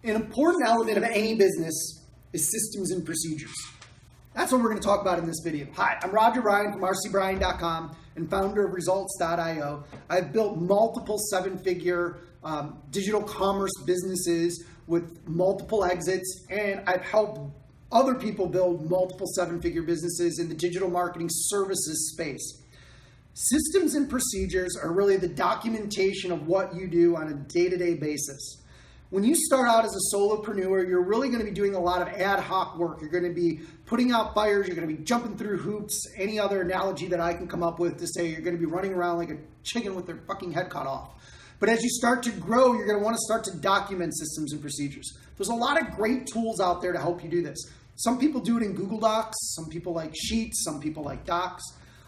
An important element of any business is systems and procedures. That's what we're going to talk about in this video. Hi, I'm Roger Bryan from rcbryan.com and founder of Results.io. I've built multiple seven-figure digital commerce businesses with multiple exits, and I've helped other people build multiple seven-figure businesses in the digital marketing services space. Systems and procedures are really the documentation of what you do on a day-to-day basis. When you start out as a solopreneur, you're really going to be doing a lot of ad hoc work. You're going to be putting out fires. You're going to be jumping through hoops. Any other analogy that I can come up with to say you're going to be running around like a chicken with their fucking head cut off. But as you start to grow, you're going to want to start to document systems and procedures. There's a lot of great tools out there to help you do this. Some people do it in Google Docs. Some people like Sheets. Some people like Docs.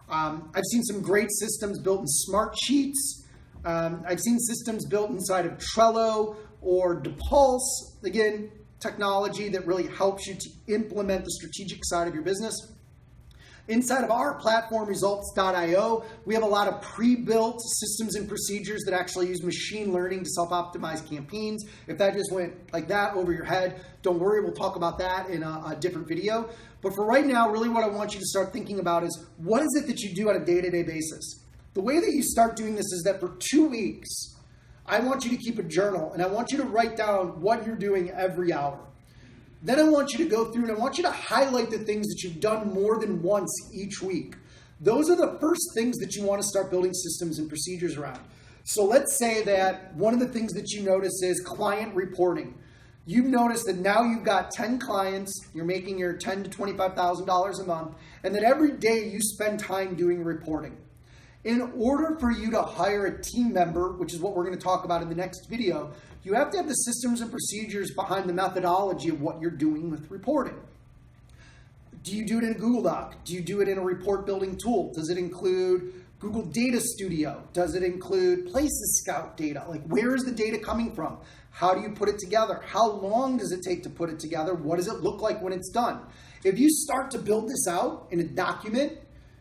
I've seen some great systems built in Smart Sheets. I've seen systems built inside of Trello or Depulse, again, technology that really helps you to implement the strategic side of your business. Inside of our platform, Results.io, we have a lot of pre-built systems and procedures that actually use machine learning to self-optimize campaigns. If that just went like that over your head, don't worry, we'll talk about that in a different video. But for right now, really what I want you to start thinking about is, what is it that you do on a day-to-day basis? The way that you start doing this is that for 2 weeks, I want you to keep a journal, and I want you to write down what you're doing every hour. Then I want you to go through and I want you to highlight the things that you've done more than once each week. Those are the first things that you want to start building systems and procedures around. So let's say that one of the things that you notice is client reporting. You've noticed that now you've got 10 clients, you're making your $10,000 to $25,000 a month, and that every day you spend time doing reporting. In order for you to hire a team member, which is what we're going to talk about in the next video, you have to have the systems and procedures behind the methodology of what you're doing with reporting. Do you do it in a Google Doc? Do you do it in a report building tool? Does it include Google Data Studio? Does it include Places Scout data? Like, where is the data coming from? How do you put it together? How long does it take to put it together? What does it look like when it's done? If you start to build this out in a document,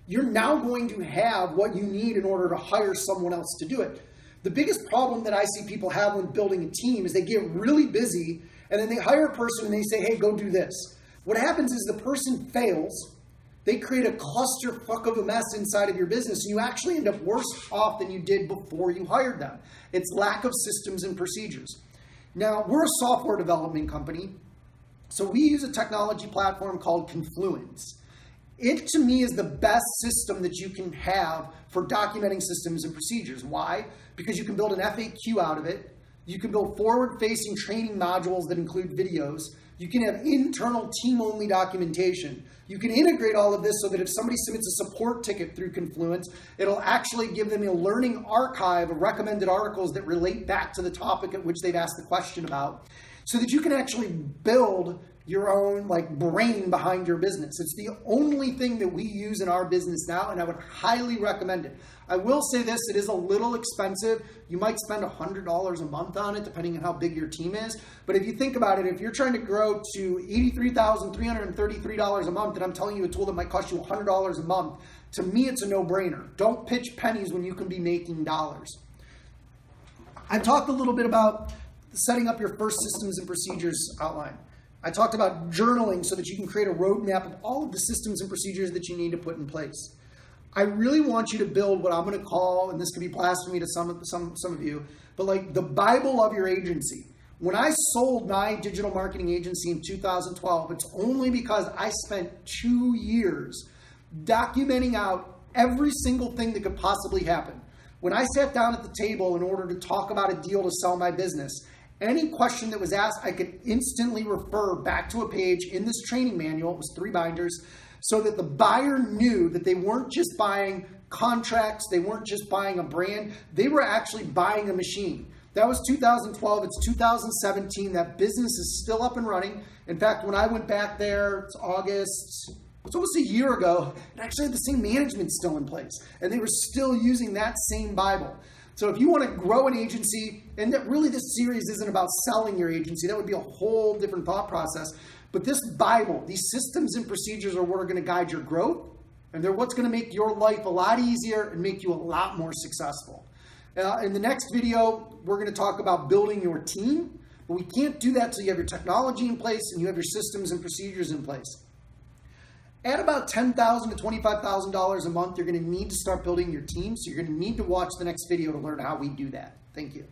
you're now going to have what you need in order to hire someone else to do it. The biggest problem that I see people have when building a team is they get really busy and then they hire a person and they say, hey, go do this. What happens is the person fails. They create a clusterfuck of a mess inside of your business, and you actually end up worse off than you did before you hired them. It's lack of systems and procedures. Now, we're a software development company, so we use a technology platform called Confluence. It, to me, is the best system that you can have for documenting systems and procedures. Why? Because you can build an FAQ out of it. You can build forward-facing training modules that include videos. You can have internal team-only documentation. You can integrate all of this so that if somebody submits a support ticket through Confluence, it'll actually give them a learning archive of recommended articles that relate back to the topic at which they've asked the question about, so that you can actually build your own brain behind your business. It's the only thing that we use in our business now, and I would highly recommend it. I will say this, it is a little expensive. You might spend $100 a month on it, depending on how big your team is. But if you think about it, if you're trying to grow to $83,333 a month, and I'm telling you a tool that might cost you $100 a month, to me, it's a no-brainer. Don't pitch pennies when you can be making dollars. I talked a little bit about setting up your first systems and procedures outline. I talked about journaling so that you can create a roadmap of all of the systems and procedures that you need to put in place. I really want you to build what I'm going to call, and this could be blasphemy to some of you, but like the Bible of your agency. When I sold my digital marketing agency in 2012, it's only because I spent 2 years documenting out every single thing that could possibly happen. When I sat down at the table in order to talk about a deal to sell my business, any question that was asked, I could instantly refer back to a page in this training manual. It was 3 binders, so that the buyer knew that they weren't just buying contracts, they weren't just buying a brand, they were actually buying a machine. That was 2012, it's 2017, that business is still up and running. In fact, when I went back there, it's August, it's almost a year ago, it actually had the same management still in place, and they were still using that same Bible. So if you want to grow an agency, and that really this series isn't about selling your agency, that would be a whole different thought process. But this Bible, these systems and procedures are what are going to guide your growth, and they're what's going to make your life a lot easier and make you a lot more successful. In the next video, we're going to talk about building your team. But we can't do that until you have your technology in place and you have your systems and procedures in place. At about $10,000 to $25,000 a month, you're going to need to start building your team. So you're going to need to watch the next video to learn how we do that. Thank you.